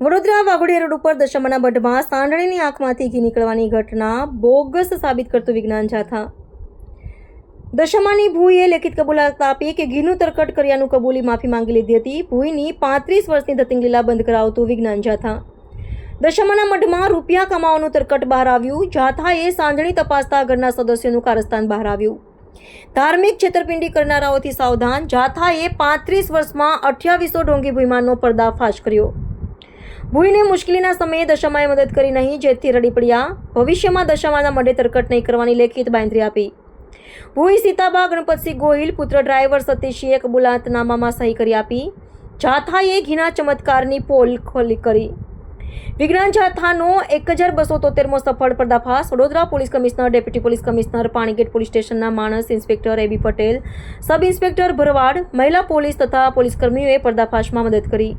Vadodara Waghodia road ઉપર દશામાના મઢમાં સાંડળીની આંખમાંથી ઘી નીકળવાની ઘટના બોગસ સાબિત કરતું વિજ્ઞાન જાથા. દશામાની ભૂઈએ લેખિત કબૂલાત આપી કે ઘીનું તરકટ કર્યાનું કબૂલી માફી માંગી લીધી હતી. ભૂઈની 35 વર્ષની ધતિંગ લીલા બંધ કરાવતું વિજ્ઞાન જાથા. દશામાના મઢમાં રૂપિયા કમાવાનું તરકટ બહાર આવ્યું. જાથાએ સાંજણી તપાસતા ઘરના સદસ્યોનું કારસ્તાન બહાર આવ્યું. ધાર્મિક છેતરપિંડી કરનારાઓથી સાવધાન. જાથાએ 35 વર્ષમાં 2800 ઢોંગી ભૂઈમાનનો પર્દાફાશ કર્યો. ભૂઈને મુશ્કેલીના સમયે દશામાએ મદદ કરી નહીં, જેથી રડી પડ્યા. ભવિષ્યમાં દશામાના મઢે તરકટ નહીં કરવાની લેખિત બાંયધરી આપી. ભૂઈ સીતાબા ગણપતસિંહ ગોહિલ પુત્ર ડ્રાઈવર સતીશીએ કબૂલાતનામામાં સહી કરી આપી. જાથાએ ઘીના ચમત્કારની પોલ ખોલી કરી. વિજ્ઞાન જાથાનો 1273મો સફળ પર્દાફાશ. Vadodara police commissioner, deputy police commissioner, Panigate police સ્ટેશનના માણસ ઇન્સ્પેક્ટર એબી પટેલ, સબ ઇન્સ્પેક્ટર ભરવાડ, મહિલા પોલીસ તથા પોલીસ કર્મીઓએ પર્દાફાશમાં મદદ કરી.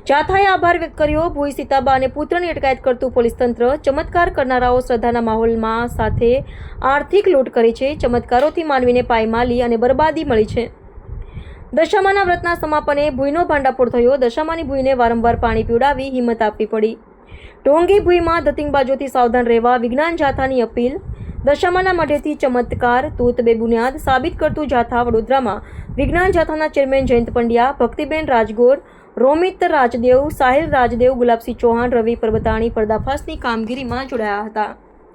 જાથાએ આભાર વ્યક્ત કર્યો. ભૂઈ સીતાબા અને પુત્રની અટકાયત કરતું પોલીસ તંત્ર. ચમત્કાર કરનારાઓ શ્રદ્ધાના માહોલમાં સાથે આર્થિક લૂંટ કરે છે. ચમત્કારોથી માનવીને પાયમાલી અને બરબાદી મળી છે. દશામાના વ્રતના સમાપને ભૂઈનો ભાંડાફોડ થયો. દશામાની ભૂઈને વારંવાર પાણી પીવડાવી હિંમત આપવી પડી. ઢોંગી ભૂઈમાં ધતિંગબાજોથી સાવધાન રહેવા વિજ્ઞાન જાથાની અપીલ. દશામાના મઢેથી ચમત્કાર તૂત બેબુનિયાદ સાબિત કરતું જાથા. વડોદરામાં વિજ્ઞાન જાથાના ચેરમેન જયંત પંડ્યા, ભક્તિબેન રાજગોર, રોમિત રાજદેવ, સાહિલ રાજદેવ, ગુલાબસિંહ ચૌહાણ, રવિ પરબતાણી પર્દાફાશની કામગીરીમાં જોડાયા હતા.